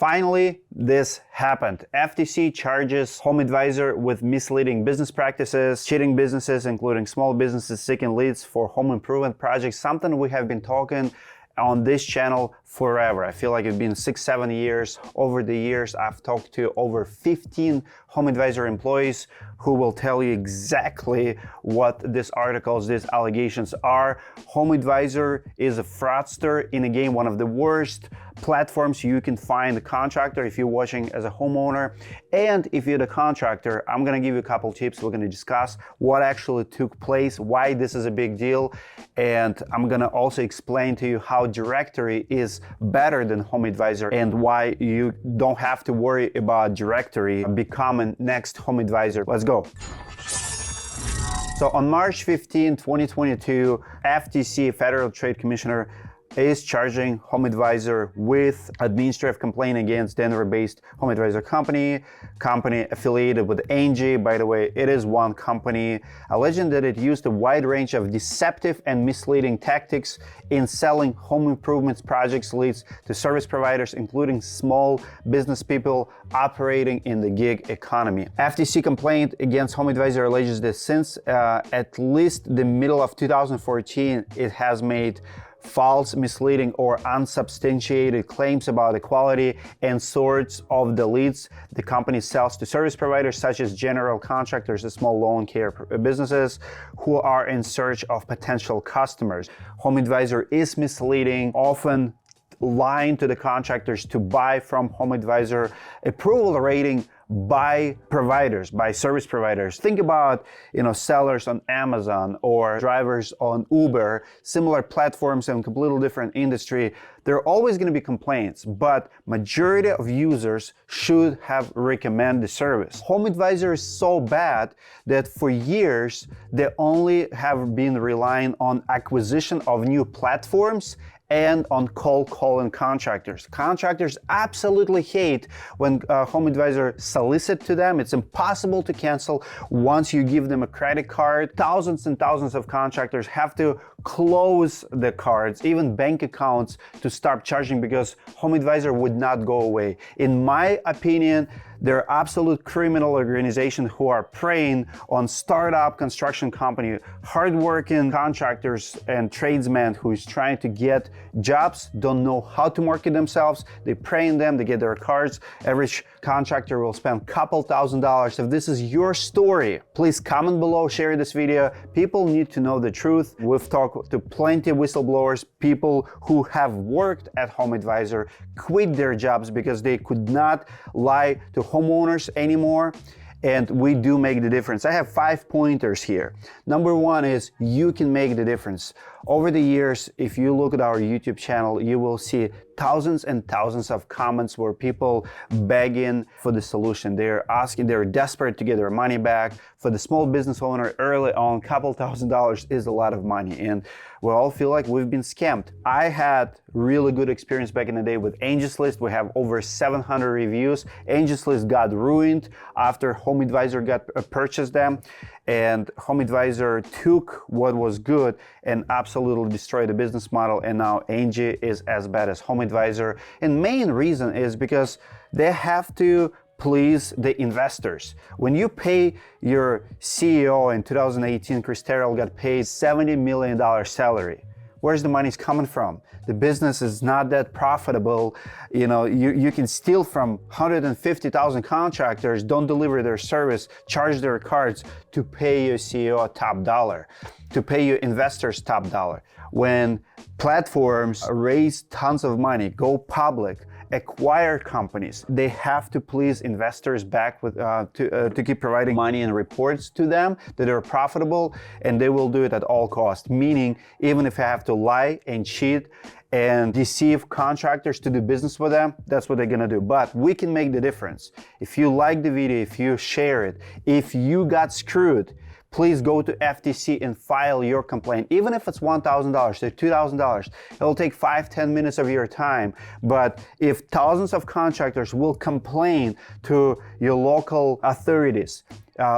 Finally, this happened. FTC charges HomeAdvisor with misleading business practices, cheating businesses, including small businesses seeking leads for home improvement projects, something we have been talking on this channel forever. I feel like it's been 6-7 years. Over the years, I've talked to over 15 HomeAdvisor employees who will tell you exactly what these articles, these allegations are. HomeAdvisor is a fraudster in a game, one of the worst platforms you can find a contractor if you're watching as a homeowner. And if you're the contractor, I'm gonna give you a couple tips. We're gonna discuss what actually took place, why this is a big deal, and I'm gonna also explain to you how Directorii is better than HomeAdvisor and why you don't have to worry about Directorii becoming next HomeAdvisor. Let's go. So on March 15, 2022, FTC, Federal Trade Commissioner, is charging HomeAdvisor with administrative complaint against Denver-based HomeAdvisor company affiliated with Angie. By the way, it is one company, alleging that it used a wide range of deceptive and misleading tactics in selling home improvements projects leads to service providers, including small business people operating in the gig economy. FTC complaint against HomeAdvisor alleges that since at least the middle of 2014, it has made false, misleading, or unsubstantiated claims about the quality and sorts of the leads the company sells to service providers such as general contractors and small lawn care businesses who are in search of potential customers. HomeAdvisor is misleading, often lying to the contractors to buy from HomeAdvisor, approval rating by providers, by service providers. Think about, sellers on Amazon or drivers on Uber, similar platforms in completely different industry. There are always going to be complaints, but majority of users should have recommended the service. HomeAdvisor is so bad that for years, they only have been relying on acquisition of new platforms and on cold calling contractors. Contractors absolutely hate when HomeAdvisor solicit to them. It's impossible to cancel once you give them a credit card. Thousands and thousands of contractors have to close the cards, even bank accounts, to stop charging because HomeAdvisor would not go away. In my opinion, they're absolute criminal organization who are preying on startup construction company, hardworking contractors and tradesmen who is trying to get jobs, don't know how to market themselves. They prey on them, they get their cards. Average contractor will spend a couple $1,000s. If this is your story, please comment below, share this video. People need to know the truth. We've talked to plenty of whistleblowers, people who have worked at HomeAdvisor, quit their jobs because they could not lie to homeowners anymore, and we do make the difference. I have 5 pointers here. Number one is you can make the difference. Over the years, if you look at our YouTube channel, you will see thousands and thousands of comments where people begging for the solution. They're desperate to get their money back. For the small business owner, early on, a couple $1,000s is a lot of money, and we all feel like we've been scammed. I had really good experience back in the day with Angie's List. We have over 700 reviews. Angie's List got ruined after HomeAdvisor got purchased them, and HomeAdvisor took what was good and absolutely destroyed the business model, and now Angie is as bad as HomeAdvisor. And main reason is because they have to please the investors. When you pay your CEO in 2018, Chris Terrell got paid $70 million salary. Where's the money coming from? The business is not that profitable. You can steal from 150,000 contractors, don't deliver their service, charge their cards to pay your CEO top dollar, to pay your investors top dollar. When platforms raise tons of money, go public, acquire companies, they have to please investors back with to keep providing money and reports to them that are profitable, and they will do it at all costs. Meaning, even if I have to lie and cheat and deceive contractors to do business with them, that's what they're gonna do. But we can make the difference. If you like the video, if you share it, if you got screwed, please go to FTC and file your complaint. Even if it's $1,000 or $2,000, it will take 5-10 minutes of your time. But if thousands of contractors will complain to your local authorities,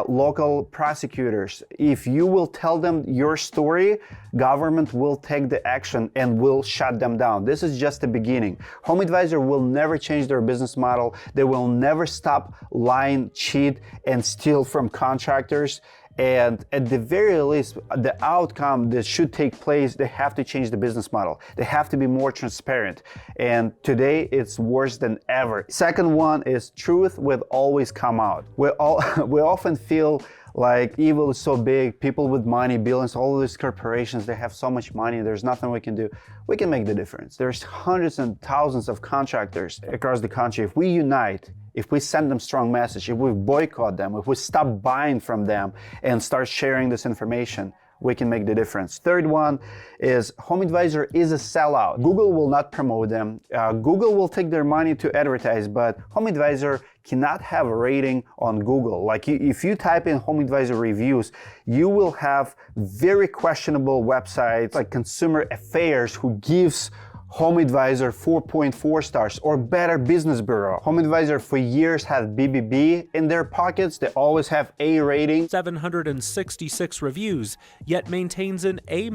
local prosecutors. If you will tell them your story, government will take the action and will shut them down. This is just the beginning. HomeAdvisor will never change their business model. They will never stop lying, cheat, and steal from contractors. And at the very least, the outcome that should take place, they have to change the business model. They have to be more transparent. And today it's worse than ever. Second one is truth will always come out. We often feel like evil is so big, people with money, billions, all of these corporations, they have so much money, there's nothing we can do. We can make the difference. There's hundreds and thousands of contractors across the country. If we unite, if we send them strong message, if we boycott them, if we stop buying from them and start sharing this information, we can make the difference. Third one is HomeAdvisor is a sellout. Google will not promote them. Google will take their money to advertise, but HomeAdvisor cannot have a rating on Google. Like if you type in HomeAdvisor reviews, you will have very questionable websites like Consumer Affairs who gives HomeAdvisor 4.4 stars, or Better Business Bureau. HomeAdvisor for years had BBB in their pockets. They always have A rating. 766 reviews, yet maintains an A-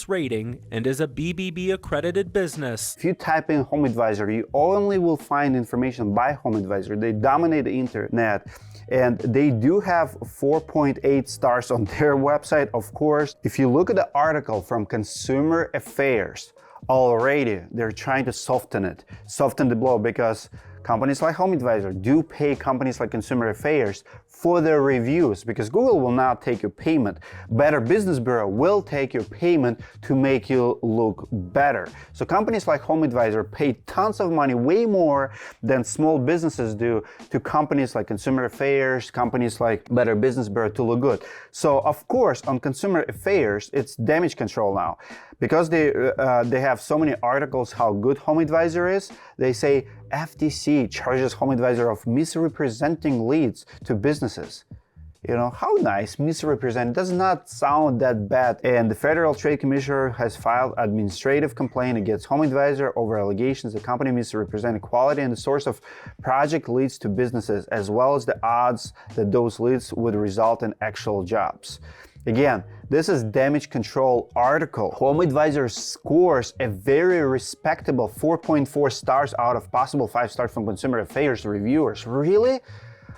rating and is a BBB accredited business. If you type in HomeAdvisor, you only will find information by HomeAdvisor. They dominate the internet. And they do have 4.8 stars on their website, of course. If you look at the article from Consumer Affairs, already they're trying to soften the blow, because companies like HomeAdvisor do pay companies like Consumer Affairs for their reviews, because Google will not take your payment. Better Business Bureau will take your payment to make you look better. So companies like HomeAdvisor pay tons of money, way more than small businesses do, to companies like Consumer Affairs, companies like Better Business Bureau to look good. So of course, on Consumer Affairs, it's damage control now. Because they have so many articles how good HomeAdvisor is, they say FTC charges HomeAdvisor of misrepresenting leads to businesses. You know, how nice, misrepresent, does not sound that bad. And the Federal Trade Commissioner has filed administrative complaint against HomeAdvisor over allegations the company misrepresented quality and the source of project leads to businesses, as well as the odds that those leads would result in actual jobs. Again, this is damage control article. HomeAdvisor scores a very respectable 4.4 stars out of possible 5 stars from Consumer Affairs reviewers. Really?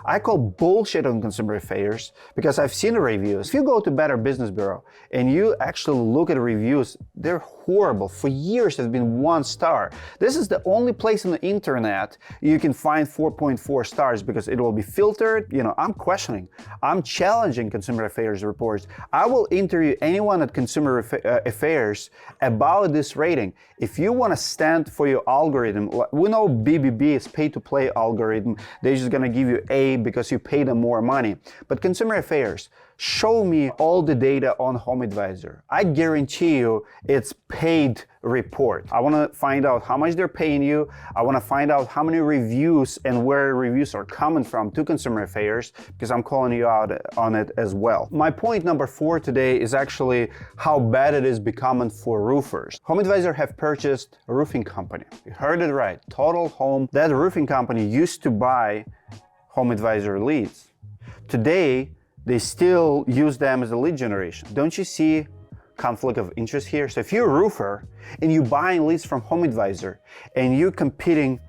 I call bullshit on Consumer Affairs because I've seen the reviews. If you go to Better Business Bureau and you actually look at the reviews, they're horrible. For years, it's been 1 star. This is the only place on the internet you can find 4.4 stars because it will be filtered. You know, I'm questioning. I'm challenging Consumer Affairs reports. I will interview anyone at Consumer Affairs about this rating. If you want to stand for your algorithm, we know BBB is pay-to-play algorithm. They're just going to give you A because you pay them more money. But Consumer Affairs, show me all the data on HomeAdvisor. I guarantee you it's paid report. I want to find out how much they're paying you. I want to find out how many reviews and where reviews are coming from to Consumer Affairs, because I'm calling you out on it as well. My point number 4 today is actually how bad it is becoming for roofers. HomeAdvisor have purchased a roofing company. You heard it right, Total Home. That roofing company used to buy HomeAdvisor leads. Today, they still use them as a lead generation. Don't you see conflict of interest here? So if you're a roofer and you're buying leads from HomeAdvisor and you're competing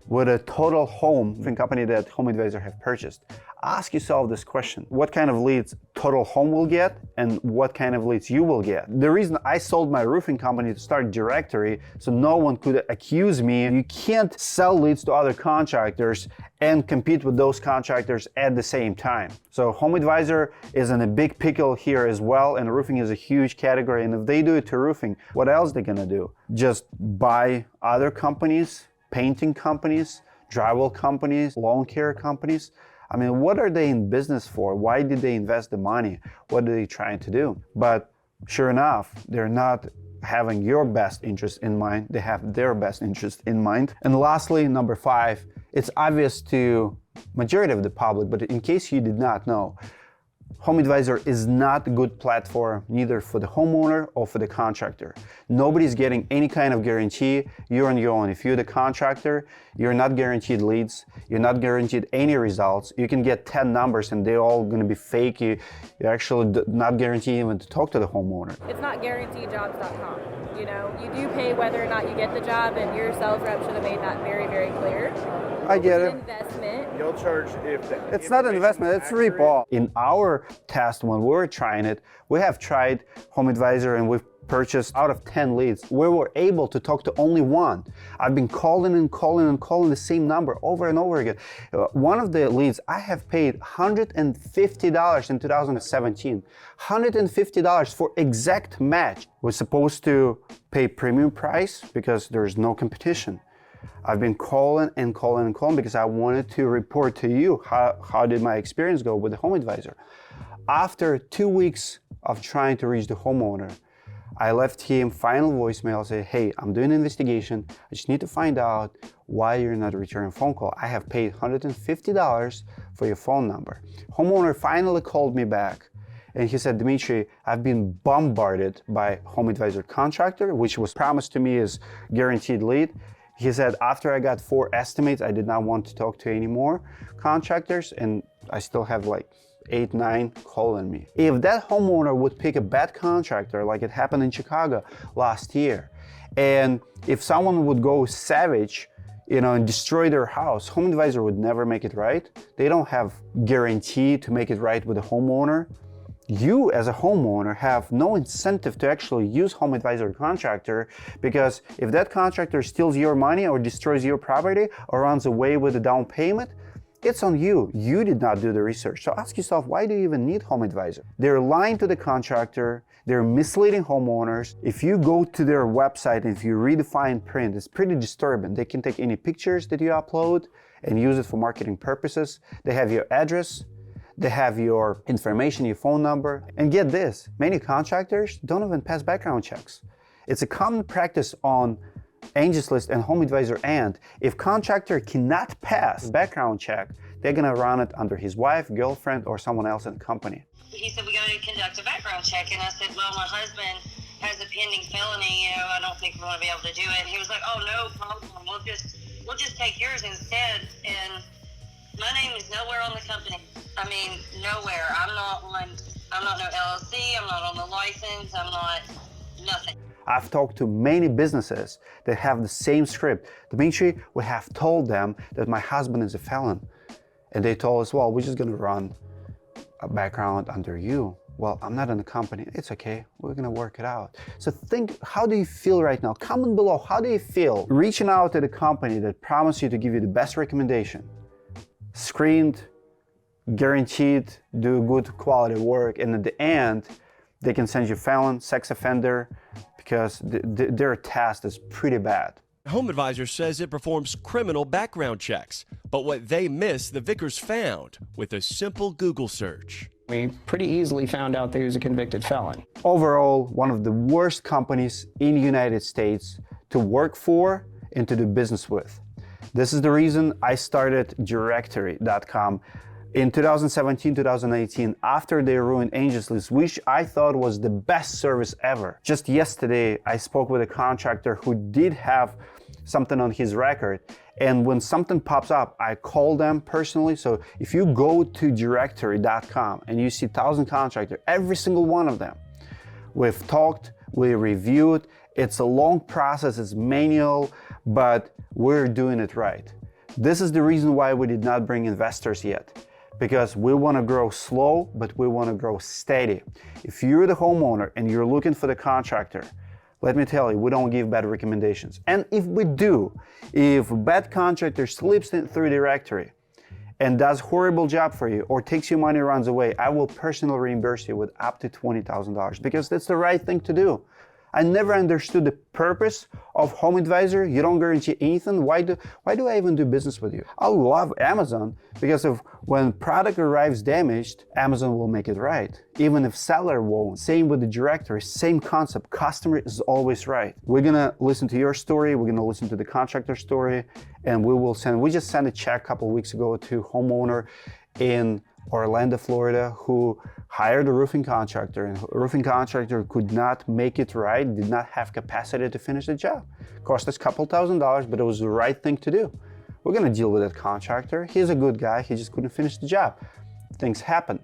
with a Total Home roofing company that HomeAdvisor have purchased, ask yourself this question: what kind of leads Total Home will get and what kind of leads you will get? The reason I sold my roofing company to start Directorii, so no one could accuse me. You can't sell leads to other contractors and compete with those contractors at the same time. So HomeAdvisor is in a big pickle here as well, and roofing is a huge category. And if they do it to roofing, what else they gonna do? Just buy other companies, painting companies, drywall companies, lawn care companies? I mean, what are they in business for? Why did they invest the money? What are they trying to do? But sure enough, they're not having your best interest in mind. They have their best interest in mind. And lastly, number 5, it's obvious to majority of the public, but in case you did not know, HomeAdvisor is not a good platform neither for the homeowner or for the contractor. Nobody's getting any kind of guarantee. You're on your own. If you're the contractor, you're not guaranteed leads. You're not guaranteed any results. You can get 10 numbers and they're all going to be fake. You're actually not guaranteed even to talk to the homeowner. It's not guaranteedjobs.com. You know, you do pay whether or not you get the job, and your sales rep should have made that very, very clear. I get it. Investment. You'll charge if it's not an investment, it's rip-off. In our test, when we were trying it, we have tried HomeAdvisor and we've purchased out of 10 leads. We were able to talk to only one. I've been calling and calling and calling the same number over and over again. One of the leads, I have paid $150 in 2017. $150 for exact match. We're supposed to pay premium price because there's no competition. I've been calling and calling and calling because I wanted to report to you how did my experience go with the HomeAdvisor. After 2 weeks of trying to reach the homeowner, I left him final voicemail, say, hey, I'm doing an investigation. I just need to find out why you're not returning phone call. I have paid $150 for your phone number. Homeowner finally called me back and he said, Dmitry, I've been bombarded by HomeAdvisor contractor, which was promised to me as guaranteed lead. He said, after I got 4 estimates, I did not want to talk to any more contractors, and I still have like 8, 9 calling me. If that homeowner would pick a bad contractor, like it happened in Chicago last year, and if someone would go savage, and destroy their house, HomeAdvisor would never make it right. They don't have guarantee to make it right with the homeowner. You as a homeowner have no incentive to actually use HomeAdvisor contractor, because if that contractor steals your money or destroys your property or runs away with a down payment, it's on you. You did not do the research. So ask yourself, why do you even need HomeAdvisor? They're lying to the contractor. They're misleading homeowners. If you go to their website and if you read the fine print, it's pretty disturbing. They can take any pictures that you upload and use it for marketing purposes. They have your address. They have your information, your phone number. And get this, many contractors don't even pass background checks. It's a common practice on Angie's List and HomeAdvisor, and if contractor cannot pass background check, they're gonna run it under his wife, girlfriend, or someone else in the company. He said, we got to conduct a background check. And I said, well, my husband has a pending felony, I don't think we're going to be able to do it. And he was like, oh, no problem. We'll just take yours instead. And my name is nowhere on the company. I mean, nowhere. I'm not no LLC. I'm not on the license. I'm not nothing. I've talked to many businesses that have the same script. Dmitry, we have told them that my husband is a felon. And they told us, well, we're just going to run a background under you. Well, I'm not in the company. It's okay. We're going to work it out. So think, how do you feel right now? Comment below. How do you feel reaching out to the company that promised you to give you the best recommendation? Screened, guaranteed, do good quality work, and at the end, they can send you felon, sex offender, because their test is pretty bad. HomeAdvisor says it performs criminal background checks, but what they missed, the Vickers found with a simple Google search. We pretty easily found out that he was a convicted felon. Overall, one of the worst companies in the United States to work for and to do business with. This is the reason I started Directorii.com in 2017, 2018, after they ruined Angie's List, which I thought was the best service ever. Just yesterday, I spoke with a contractor who did have something on his record, and when something pops up, I call them personally. So if you go to Directorii.com and you see 1,000 contractors, every single one of them, we've talked, we reviewed. It's a long process, it's manual, but we're doing it right. This is the reason why we did not bring investors yet, because we want to grow slow, but we want to grow steady. If you're the homeowner and you're looking for the contractor, let me tell you, we don't give bad recommendations. And if we do, if a bad contractor slips in through Directorii and does a horrible job for you or takes your money, runs away, I will personally reimburse you with up to $20,000, because that's the right thing to do. I never understood the purpose of HomeAdvisor. You don't guarantee anything. Why do I even do business with you? I love Amazon because of when product arrives damaged, Amazon will make it right. Even if seller won't. Same with the Directorii, same concept. Customer is always right. We're gonna listen to your story. We're gonna listen to the contractor story, and we just sent a check a couple of weeks ago to homeowner in Orlando, Florida, who hired a roofing contractor, and the roofing contractor could not make it right, did not have capacity to finish the job. Cost us a couple $1,000s, but it was the right thing to do. We're gonna deal with that contractor. He's a good guy, he just couldn't finish the job. Things happen.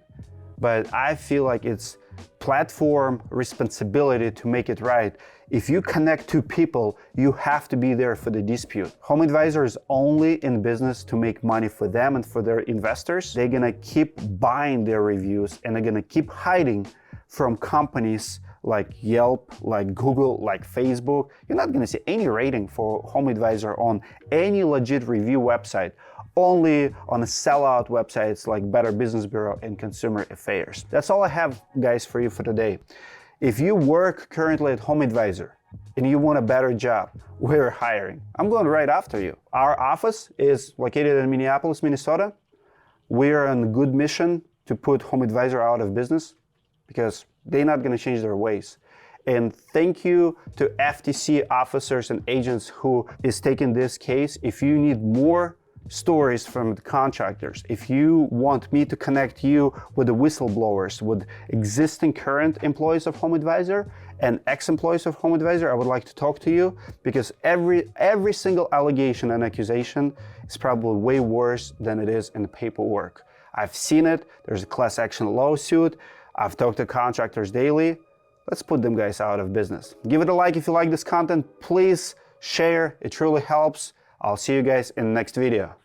But I feel like it's platform responsibility to make it right. If you connect two people, you have to be there for the dispute. HomeAdvisor is only in business to make money for them and for their investors. They're gonna keep buying their reviews and they're gonna keep hiding from companies like Yelp, like Google, like Facebook. You're not gonna see any rating for HomeAdvisor on any legit review website, only on the sellout websites like Better Business Bureau and Consumer Affairs. That's all I have, guys, for you for today. If you work currently at HomeAdvisor and you want a better job, we're hiring. I'm going right after you. Our office is located in Minneapolis, Minnesota. We're on a good mission to put HomeAdvisor out of business because they're not going to change their ways. And thank you to FTC officers and agents who is taking this case. If you need more stories from the contractors, if you want me to connect you with the whistleblowers, with existing current employees of HomeAdvisor and ex-employees of HomeAdvisor, I would like to talk to you because every single allegation and accusation is probably way worse than it is in the paperwork. I've seen it. There's a class action lawsuit. I've talked to contractors daily. Let's put them guys out of business. Give it a like if you like this content. Please share. It truly helps. I'll see you guys in the next video.